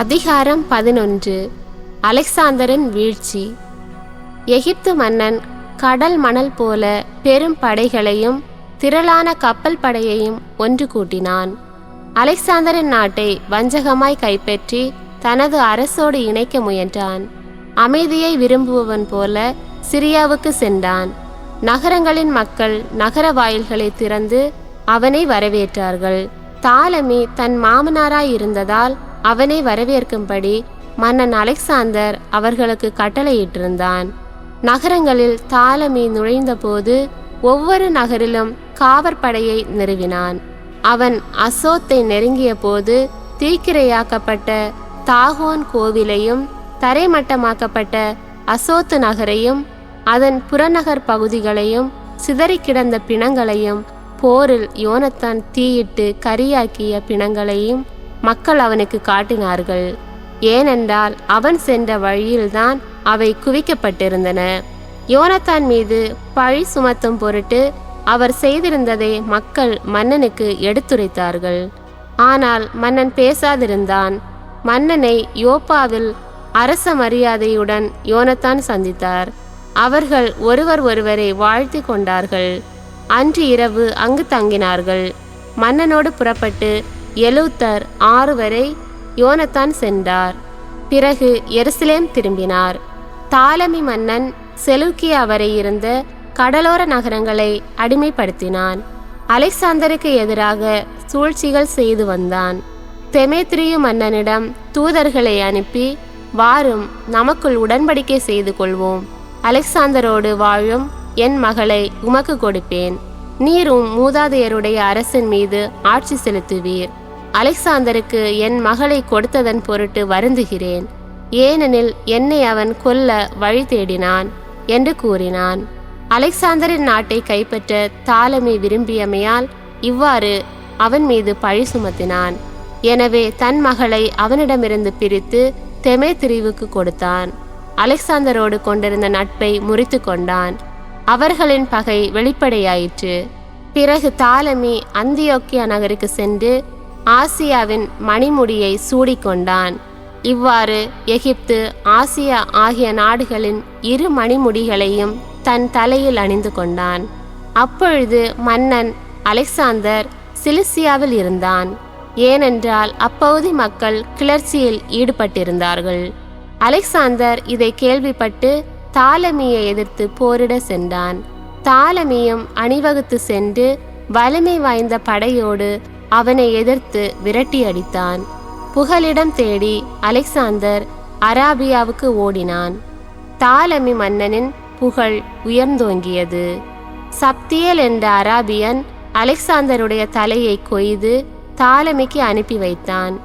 அதிகாரம் 11. அலெக்சாந்தரின் வீழ்ச்சி. எகிப்து மன்னன் கடல் மணல் போல பெரும் படைகளையும் திரளான கப்பல் படையையும் ஒன்று கூட்டினான். அலெக்சாந்தரின் நாட்டை வஞ்சகமாய் கைப்பற்றி தனது அரசோடு இணைக்க முயன்றான். அமைதியை விரும்புபவன் போல சிரியாவுக்கு சென்றான். நகரங்களின் மக்கள் நகர வாயில்களை திறந்து அவனை வரவேற்றார்கள். தாலமி தன் மாமனாராய் இருந்ததால் அவனை வரவேற்கும்படி மன்னன் அலெக்சாந்தர் அவர்களுக்கு கட்டளையிட்டிருந்தான். நகரங்களில் தாலமி நுழைந்தபோது ஒவ்வொரு நகரிலும் காவற்படையை நிறுவினான். அவன் அசோத்தை நெருங்கிய போது தீக்கிரையாக்கப்பட்ட தாகோன் கோவிலையும் தரைமட்டமாக்கப்பட்ட அசோத்து நகரையும் அதன் புறநகர் பகுதிகளையும் சிதறி கிடந்த பிணங்களையும் போரில் யோனத்தான் தீயிட்டு கரியாக்கிய பிணங்களையும் மக்கள் அவனுக்கு காட்டினார்கள். ஏனென்றால் அவன் சென்ற வழியில்தான் அவை குவிக்கப்பட்டிருந்தன. யோனத்தான் மீது பழி சுமத்தும் பொருட்டு அவர் செய்திருந்ததை மக்கள் மன்னனுக்கு எடுத்துரைத்தார்கள். ஆனால் மன்னன் பேசாதிருந்தான். மன்னனை யோப்பாவில் அரச மரியாதையுடன் யோனத்தான் சந்தித்தார். அவர்கள் ஒருவரை வாழ்த்தி கொண்டார்கள். அன்று இரவு அங்கு தங்கினார்கள். மன்னனோடு புறப்பட்டு எலூத்தர் 6 வரை யோனத்தான் சென்றார். பிறகு எருசலேம் திரும்பினார். தாலமி மன்னன் செலூக்கியா வரை இருந்த கடலோர நகரங்களை அடிமைப்படுத்தினான். அலெக்சாந்தருக்கு எதிராக சூழ்ச்சிகள் செய்து வந்தான். தெமேத்திரியு மன்னனிடம் தூதர்களை அனுப்பி, வாரும், நமக்குள் உடன்படிக்கை செய்து கொள்வோம். அலெக்சாந்தரோடு வாழும் என் மகளை உமக்கு கொடுப்பேன். நீரும் மூதாதையருடைய அரசன் மீது ஆட்சி செலுத்துவீர். அலெக்சாந்தருக்கு என் மகளை கொடுத்ததன் பொருட்டு வருந்துகிறேன். ஏனெனில் என்னை அவன் கொல்ல வழி தேடினான் என்று கூறினான். அலெக்சாந்தரின் நாட்டை கைப்பற்ற தாலமி விரும்பியமையால் இவ்வாறு அவன் மீது பழி சுமத்தினான். எனவே தன் மகளை அவனிடமிருந்து பிரித்து தெமேத்திரிவுக்கு கொடுத்தான். அலெக்சாந்தரோடு கொண்டிருந்த நட்பை முறித்து கொண்டான். அவர்களின் பகை வெளிப்படையாயிற்று. பிறகு தாலமி அந்தியோக்கியா நகருக்கு சென்று ஆசியாவின் மணிமுடியை சூடிக்கொண்டான். இவ்வாறு எகிப்து, ஆசியா ஆகிய நாடுகளின் 2 மணிமுடிகளையும் தன் தலையில் அணிந்து கொண்டான். அப்பொழுது மன்னன் அலெக்சாந்தர் சிலிசியாவில் இருந்தான். ஏனென்றால் அப்பகுதி மக்கள் கிளர்ச்சியில் ஈடுபட்டிருந்தார்கள். அலெக்சாந்தர் இதை கேள்விப்பட்டு தாலமியை எதிர்த்து போரிட சென்றான். தாலமியும் அணிவகுத்து சென்று வலிமை வாய்ந்த படையோடு அவனை எதிர்த்து விரட்டி அடித்தான். புகலிடம் தேடி அலெக்சாந்தர் அராபியாவுக்கு ஓடினான். தாலமி மன்னனின் புகழ் உயர்ந்தோங்கியது. சப்தியேல் என்ற அராபியன் அலெக்சாந்தருடைய தலையை கொய்து தாலமிக்கு அனுப்பி வைத்தான்.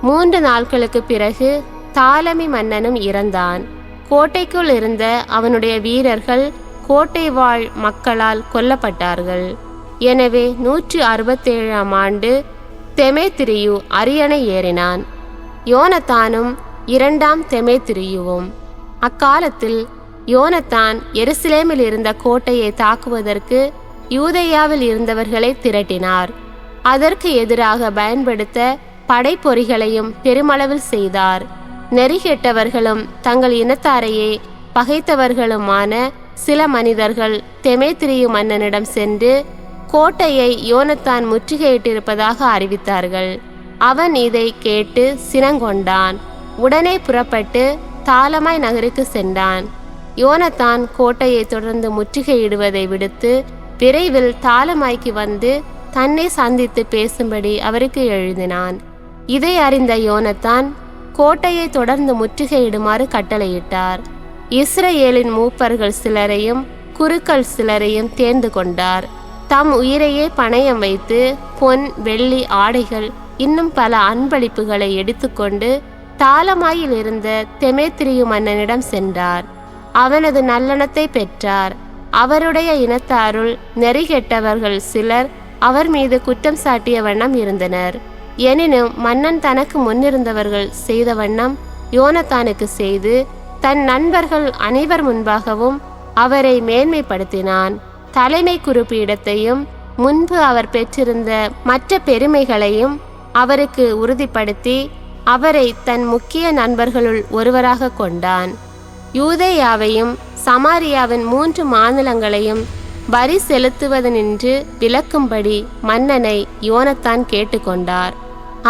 3 நாட்களுக்கு பிறகு தாலமி மன்னனும் இறந்தான். கோட்டைக்குள் இருந்த அவனுடைய வீரர்கள் கோட்டை வாழ் மக்களால் கொல்லப்பட்டார்கள். எனவே 167ஆம் ஆண்டு தெமேத்திரியு அரியணை ஏறினான். யோனத்தானும் 2ஆம் தெமேத்திரியுவும். அக்காலத்தில் யோனத்தான் எருசலேமில் இருந்த கோட்டையை தாக்குவதற்கு யூதேயாவில் இருந்தவர்களை திரட்டினார். அதற்கு எதிராக பயன்படுத்த படைப்பொறிகளையும் பெருமளவில் செய்தார். நெறிகெட்டவர்களும் தங்கள் இனத்தாரையே பகைத்தவர்களுமான சில மனிதர்கள் தெமேத்திரியு மன்னனிடம் சென்று கோட்டையை யோனத்தான் முற்றுகையிட்டிருப்பதாக அறிவித்தார்கள். அவன் இதை கேட்டு சினங்கொண்டான். உடனே புறப்பட்டு தாலமாய் நகருக்கு சென்றான். யோனத்தான் கோட்டையை தொடர்ந்து முற்றுகையிடுவதை விடுத்து விரைவில் தாலமாய்க்கு வந்து தன்னை சந்தித்து பேசும்படி அவருக்கு எழுதினான். இதை அறிந்த யோனத்தான் கோட்டையை தொடர்ந்து முற்றுகையிடுமாறு கட்டளையிட்டார். இஸ்ரவேலின் மூப்பர்கள் சிலரையும் குருக்கள் சிலரையும் தேர்ந்து கொண்டார். தம் உயிரையே பணயம் வைத்து பொன், வெள்ளி, ஆடைகள் இன்னும் பல அன்பளிப்புகளை எடுத்துக்கொண்டு தாலமாயில் இருந்த தெமேத்திரியு மன்னனிடம் சென்றார். அவனது நல்லெண்ணத்தை பெற்றார். அவருடைய இனத்தாருள் நெறிகெட்டவர்கள் சிலர் அவர் மீது குற்றம் சாட்டிய வண்ணம் இருந்தனர். எனினும் மன்னன் தனக்கு முன்னிருந்தவர்கள் செய்த வண்ணம் யோனத்தானுக்கு செய்து தன் நண்பர்கள் அனைவர் முன்பாகவும் அவரை மேன்மைப்படுத்தினான். தலைமை குறிப்பீடத்தையும் முன்பு அவர் பெற்றிருந்த மற்ற பெருமைகளையும் அவருக்கு உறுதிப்படுத்தி அவரை தன் முக்கிய நண்பர்களுள் ஒருவராக கொண்டான். யூதேயாவையும் சமாரியாவின் 3 மாநிலங்களையும் வரி செலுத்துவதனின்று விலக்கும்படி மன்னனை யோனத்தான் கேட்டுக்கொண்டார்.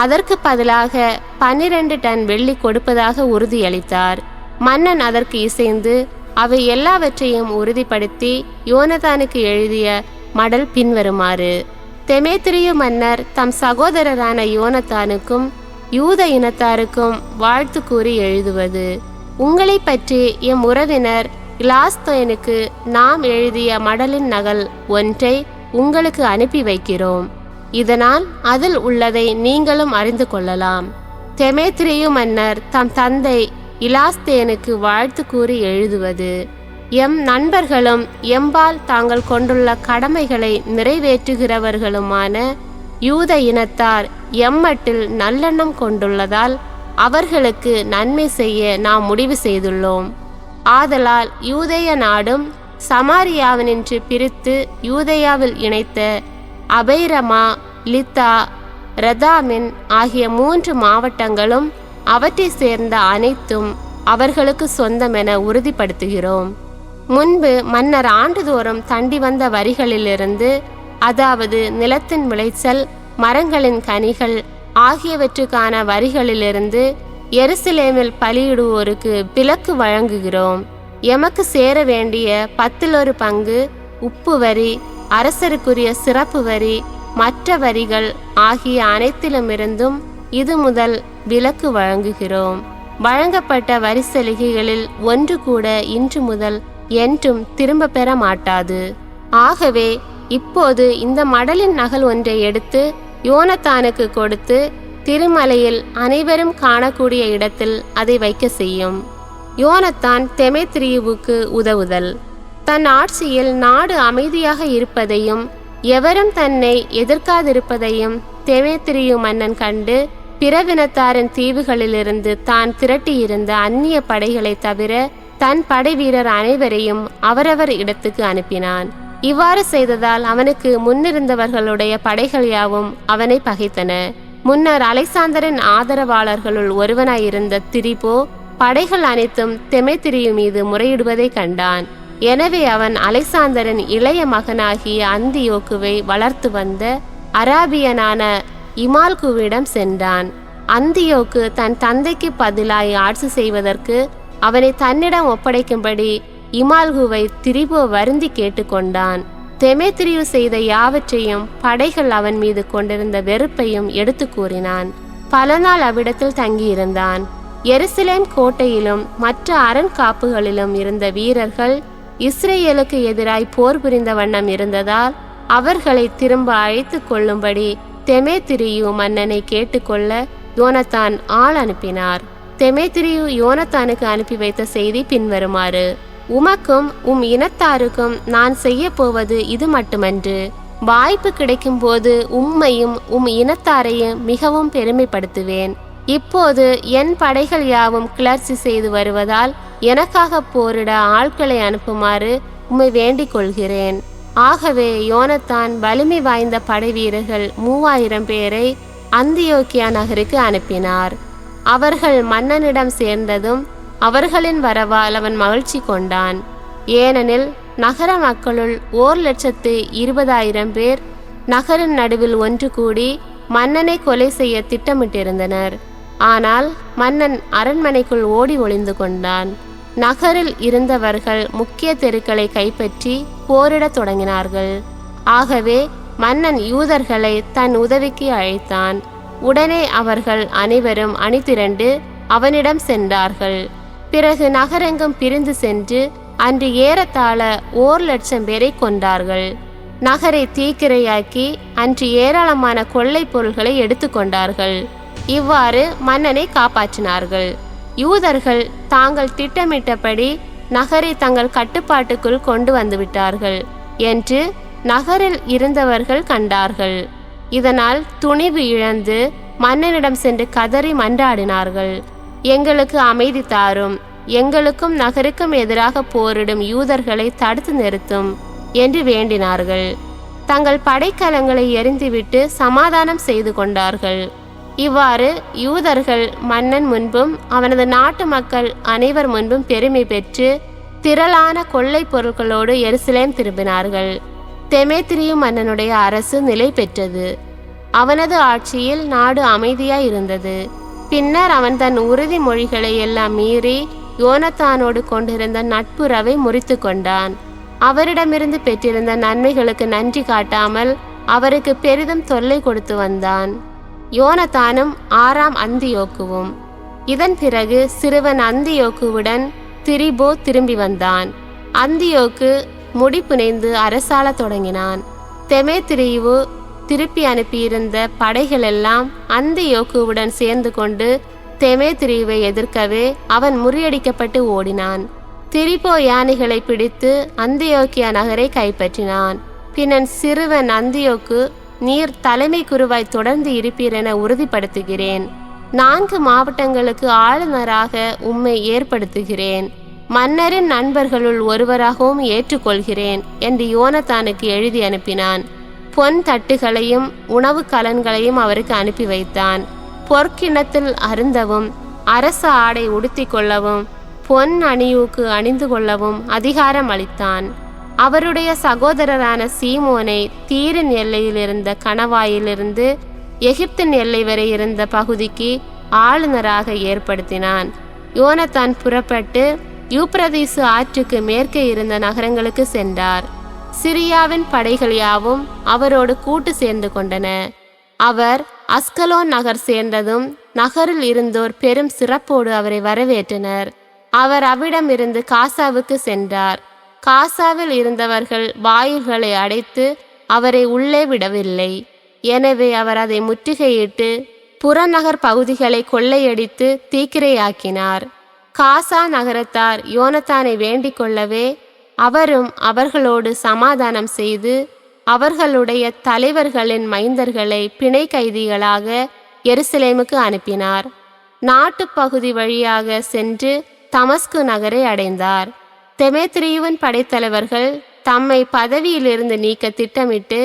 அதற்கு பதிலாக 12 டன் வெள்ளி கொடுப்பதாக உறுதியளித்தார். மன்னன் அதற்கு இசைந்து அவை எல்லாவற்றையும் உறுதிப்படுத்தி யோனத்தானுக்கு எழுதிய மடல் பின்வருமாறு: தெமேத்திரியு மன்னர் தம் சகோதரரான யோனத்தானுக்கும் யூத இனத்தாருக்கும் வாழ்த்து கூறி எழுதுவது: உங்களை பற்றி எம் உறவினர் இலாஸ்தோனுக்கு நாம் எழுதிய மடலின் நகல் ஒன்றை உங்களுக்கு அனுப்பி வைக்கிறோம். இதனால் அதில் உள்ளதை நீங்களும் அறிந்து கொள்ளலாம். தெமேத்திரியு மன்னர் தம் தந்தை இலாஸ்தேனுக்கு வாழ்த்து கூறி எழுதுவது: எம் நண்பர்களும் எம்பால் தாங்கள் கொண்டுள்ள கடமைகளை நிறைவேற்றுகிறவர்களுமான யூத இனத்தார் எம்மட்டில் நல்லெண்ணம் கொண்டுள்ளதால் அவர்களுக்கு நன்மை செய்ய நாம் முடிவு செய்துள்ளோம். ஆதலால் யூதேய நாடும் சமாரியாவினின்று பிரித்து யூதேயாவில் இணைத்த அபைரமா, லித்தா, ரதாமின் ஆகிய 3 மாவட்டங்களும் அவற்றை சேர்ந்த அனைத்தும் அவர்களுக்கு சொந்தமென உறுதிப்படுத்துகிறோம். முன்பு மன்னர் ஆண்டுதோறும் தண்டி வந்த வரிகளிலிருந்து, அதாவது நிலத்தின் விளைச்சல், மரங்களின் கனிகள் ஆகியவற்றுக்கான வரிகளிலிருந்து எருசலேமில் பலியிடுவோருக்கு விலக்கு வழங்குகிறோம். எமக்கு சேர வேண்டிய 10 பங்கு, உப்பு வரி, அரசருக்குரிய சிறப்பு வரி, மற்ற வரிகள் ஆகிய அனைத்திலுமிருந்தும் இது முதல் விலக்கு வழங்குகிறோம். வழங்கப்பட்ட வரி சலுகைகளில் ஒன்று கூட இன்று முதல் என்றும் திரும்ப பெற மாட்டாது. ஆகவே இப்போது இந்த மடலின் நகல் ஒன்றை எடுத்து யோனத்தானுக்கு கொடுத்து திருமலையில் அனைவரும் காணக்கூடிய இடத்தில் அதை வைக்க செய்யும். யோனத்தான் தெமேத்திரியுவுக்கு உதவுதல். தன் ஆட்சியில் நாடு அமைதியாக இருப்பதையும் எவரும் தன்னை எதிர்க்காதிருப்பதையும் தெமேத்திரியு மன்னன் கண்டு பிறவினத்தாரின் தீவுகளிலிருந்து தான் திரட்டியிருந்த அந்நிய படைகளை தவிர தன் படை வீரர் அனைவரையும் அவரவர் இடத்துக்கு அனுப்பினான். இவ்வாறு செய்ததால் அவனுக்கு முன்னிருந்தவர்களுடைய படைகள் யாவும் அவனை பகைத்தன. முன்னர் அலெக்சாந்தரின் ஆதரவாளர்களுள் ஒருவனாயிருந்த திரிபோ படைகள் அனைத்தும் தெமேத்திரியு மீது முறையிடுவதை கண்டான். எனவே அவன் அலெக்சாந்தரின் இளைய மகனாகிய அந்தியோக்குவை வளர்த்து வந்த அராபியனான இமால்குவிடம் சென்றான். அந்தியோக்கு தன் தந்தைக்கு பதிலாய் ஆட்சி செய்வதற்கு அவனை தன்னிடம் ஒப்படைக்கும்படி இமால்குவை திரிபோ வருந்தி கேட்டுக்கொண்டான். தெமேத்திரியு செய்த யாவற்றையும் படைகள் அவன் மீது கொண்டிருந்த வெறுப்பையும் எடுத்து கூறினான். பல நாள் அவ்விடத்தில் தங்கியிருந்தான். எருசலேம் கோட்டையிலும் மற்ற அரண் காப்புகளிலும் இருந்த வீரர்கள் இஸ்ரேலுக்கு எதிராய் போர் புரிந்த வண்ணம் இருந்ததால் அவர்களை திரும்ப அழைத்து கொள்ளும்படி தெமேத்திரியு மன்னனை கேட்டுக்கொள்ள யோனத்தான் ஆள் அனுப்பினார். தெமேத்திரியு யோனத்தானுக்கு அனுப்பி வைத்த செய்தி பின்வருமாறு: உமக்கும் இனத்தாருக்கும் நான் செய்ய போவது இது மட்டுமன்று. வாய்ப்பு கிடைக்கும் போது உம்மையும் இனத்தாரையும் மிகவும் பெருமைப்படுத்துவேன். இப்போது என் படைகள் யாவும் கிளர்ச்சி செய்து வருவதால் எனக்காக போரிட ஆட்களை அனுப்புமாறு உம்மை வேண்டிக் கொள்கிறேன். ஆகவே யோனத்தான் வலிமை வாய்ந்த படை வீரர்கள் 3000 பேரை அந்தியோக்கியா நகருக்கு அனுப்பினார். அவர்கள் மன்னனிடம் சேர்ந்ததும் அவர்களின் வரவால் அவன் மகிழ்ச்சி கொண்டான். ஏனெனில் நகர மக்களுள் 1,20,000 பேர் நகரின் நடுவில் ஒன்று கூடி மன்னனை கொலை செய்ய திட்டமிட்டிருந்தனர். ஆனால் மன்னன் அரண்மனைக்குள் ஓடி ஒளிந்து கொண்டான். நகரில் இருந்தவர்கள் முக்கிய தெருக்களை கைப்பற்றி போரிடத் தொடங்கினார்கள். ஆகவே மன்னன் யூதர்களை தன் உதவிக்கு அழைத்தான். உடனே அவர்கள் அனைவரும் அணிதிரண்டு அவனிடம் சென்றார்கள். பிறகு நகரெங்கும் பிரிந்து சென்று அன்று ஏறத்தாழ 1,00,000 பேரை கொண்டார்கள். நகரை தீக்கிரையாக்கி அன்று ஏராளமான கொள்ளை பொருள்களை எடுத்துக்கொண்டார்கள். இவ்வாறு மன்னனை காப்பாற்றினார்கள். யூதர்கள் தாங்கள் திட்டமிட்டபடி நகரை தங்கள் கட்டுப்பாட்டுக்குள் கொண்டு வந்துவிட்டார்கள் என்று நகரில் இருந்தவர்கள் கண்டார்கள். இதனால் துணிவு இழந்து மன்னனிடம் சென்று கதறி மன்றாடினார்கள். எங்களுக்கு அமைதி தாரும், எங்களுக்கும் நகருக்கும் எதிராக போரிடும் யூதர்களை தடுத்து நிறுத்தும் என்று வேண்டினார்கள். தங்கள் படைக்கலங்களை எரிந்துவிட்டு சமாதானம் செய்து கொண்டார்கள். இவ்வாறு யூதர்கள் மன்னன் முன்பும் அவனது நாட்டு மக்கள் அனைவர் முன்பும் பெருமை பெற்று திரளான கொள்ளை பொருட்களோடு எருசலேம் திரும்பினார்கள். தெமேத்திரியு மன்னனுடைய அரசு நிலை பெற்றது. அவனது ஆட்சியில் நாடு அமைதியாய் இருந்தது. பின்னர் அவன் தன் உறுதிமொழிகளை எல்லாம் மீறி யோனத்தானோடு கொண்டிருந்த நட்புறவை முறித்து கொண்டான். அவரிடமிருந்து பெற்றிருந்த நன்மைகளுக்கு நன்றி காட்டாமல் அவருக்கு பெரிதும் தொல்லை கொடுத்து வந்தான். யோனத்தானும் ஆறாம் அந்தியோக்குவும். இதன் பிறகு சிறுவன் அந்தியோக்குவுடன் திரிபோ திரும்பி வந்தான். அந்தியோக்கு முடிப்புனைந்து அரசாள தொடங்கினான். தெமேத்திரியு திருப்பி அனுப்பியிருந்த படைகளெல்லாம் அந்தியோக்குவுடன் சேர்ந்து கொண்டு தெமேத்திரியுவை எதிர்க்கவே அவன் முறியடிக்கப்பட்டு ஓடினான். திரிபோ யானைகளை பிடித்து அந்தியோக்கியா நகரை கைப்பற்றினான். பின்னன் சிறுவன் அந்தியோக்கு, நீர் தலைமை குருவாய் தொடர்ந்து இருப்பீர் என உறுதிப்படுத்துகிறேன். 4 மாவட்டங்களுக்கு ஆளுநராக உம்மை ஏற்படுத்துகிறேன். மன்னரின் நண்பர்களுள் ஒருவராகவும் ஏற்றுக்கொள்கிறேன் என்று யோனத்தானுக்கு எழுதி அனுப்பினான். பொன் தட்டுகளையும் உணவு கலன்களையும் அவருக்கு அனுப்பி வைத்தான். பொற்கிணத்தில் அருந்தவும் அரச ஆடை உடுத்தி கொள்ளவும் பொன் அணியூக்கு அணிந்து கொள்ளவும் அதிகாரம் அளித்தான். அவருடைய சகோதரரான சீமோனை தீரின் எல்லையில் இருந்த கணவாயிலிருந்து எகிப்தின் எல்லை வரை இருந்த பகுதிக்கு ஆளுநராக ஏற்படுத்தினான். யோனத்தான் புறப்பட்டு யூப்ரதீசு ஆற்றுக்கு மேற்கே இருந்த நகரங்களுக்கு சென்றார். சிரியாவின் படைகள் யாவும் அவரோடு கூட்டு சேர்ந்து கொண்டன. அவர் அஸ்கலோன் நகர் சேர்ந்ததும் நகரில் இருந்தோர் பெரும் சிறப்போடு அவரை வரவேற்றனர். அவர் அவ்விடம் இருந்து காசாவுக்கு சென்றார். காசாவில் இருந்தவர்கள் வாயில்களை அடைத்து அவரை உள்ளே விடவில்லை. எனவே அவர் அதை முற்றுகையிட்டு புறநகர் பகுதிகளை கொள்ளையடித்து தீக்கிரையாக்கினார். காசா நகரத்தார் யோனத்தானை வேண்டிக் கொள்ளவே அவரும் அவர்களோடு சமாதானம் செய்து அவர்களுடைய தலைவர்களின் மைந்தர்களை பிணை கைதிகளாக எருசலேமுக்கு அனுப்பினார். நாட்டு பகுதி வழியாக சென்று தமஸ்கு நகரை அடைந்தார். தெமேத்திரியுவின் படைத்தலைவர்கள் தம்மை பதவியிலிருந்து நீக்க திட்டமிட்டு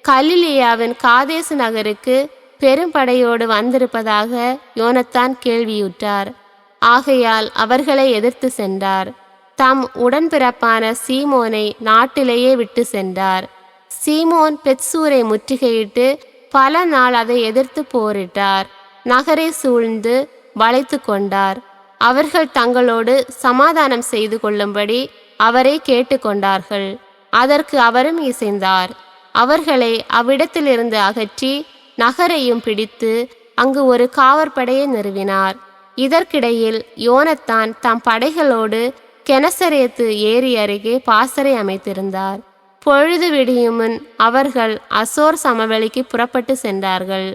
கலிலியாவின் காதேசு நகருக்கு பெரும்படையோடு வந்திருப்பதாக யோனத்தான் கேள்வியுற்றார். ஆகையால் அவர்களை எதிர்த்து சென்றார். தம் உடன்பிறப்பான சீமோனை நாட்டிலேயே விட்டு சென்றார். சீமோன் பெத்சூரை முற்றுகையிட்டு பல நாள் அதை எதிர்த்து போரிட்டார். நகரை சூழ்ந்து வளைத்து கொண்டார். அவர்கள் தங்களோடு சமாதானம் செய்து கொள்ளும்படி அவரை கேட்டுக்கொண்டார்கள். அதற்கு அவரும் இசைந்தார். அவர்களை அவ்விடத்திலிருந்து அகற்றி நகரையும் பிடித்து அங்கு ஒரு காவற்படையை நிறுவினார். இதற்கிடையில் யோனத்தான் தம் படைகளோடு கெனசரேத்து ஏரி அருகே பாசறை அமைத்திருந்தார். பொழுது விடியுமுன் அவர்கள் அசோர் சமவெளிக்கு புறப்பட்டு சென்றார்கள்.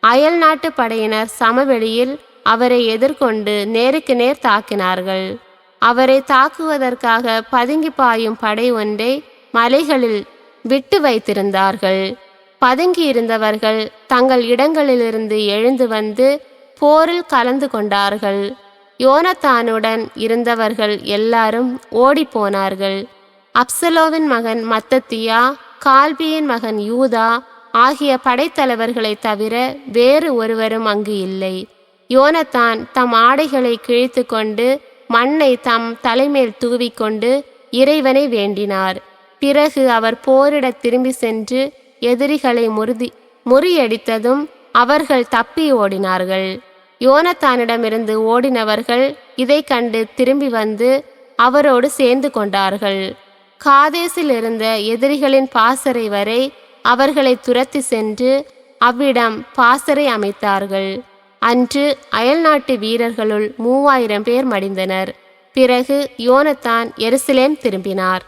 அயல் நாட்டு படையினர் சமவெளியில் அவரை எதிர்கொண்டு நேருக்கு நேர் தாக்கினார்கள். அவரை தாக்குவதற்காக பதுங்கி பாயும் படை ஒன்றை மலைகளில் விட்டு வைத்திருந்தார்கள். பதுங்கி இருந்தவர்கள் தங்கள் இடங்களிலிருந்து எழுந்து வந்து போரில் கலந்து கொண்டார்கள். யோனத்தானுடன் இருந்தவர்கள் எல்லாரும் ஓடிப்போனார்கள். அப்சலோவின் மகன் மத்தத்தியா, கால்பியின் மகன் யூதா ஆகிய படைத்தலைவர்களை தவிர வேறு ஒருவரும் அங்கு இல்லை. யோனத்தான் தம் ஆடைகளை கிழித்து கொண்டு மண்ணை தம் தலைமேல் தூவிக்கொண்டு இறைவனை வேண்டினார். பிறகு அவர் போரிட திரும்பி சென்று எதிரிகளை முறியடித்ததும் அவர்கள் தப்பி ஓடினார்கள். யோனத்தானிடமிருந்து ஓடினவர்கள் இதை கண்டு திரும்பி வந்து அவரோடு சேர்ந்து கொண்டார்கள். காதேசில் இருந்த எதிரிகளின் பாசறை வரை அவர்களை துரத்தி சென்று அவ்விடம் பாசறை அமைத்தார்கள். அன்று அயல்நாட்டு வீரர்களுள் 3000 பேர் மடிந்தனர். பிறகு யோனத்தான் எருசலேம் திரும்பினார்.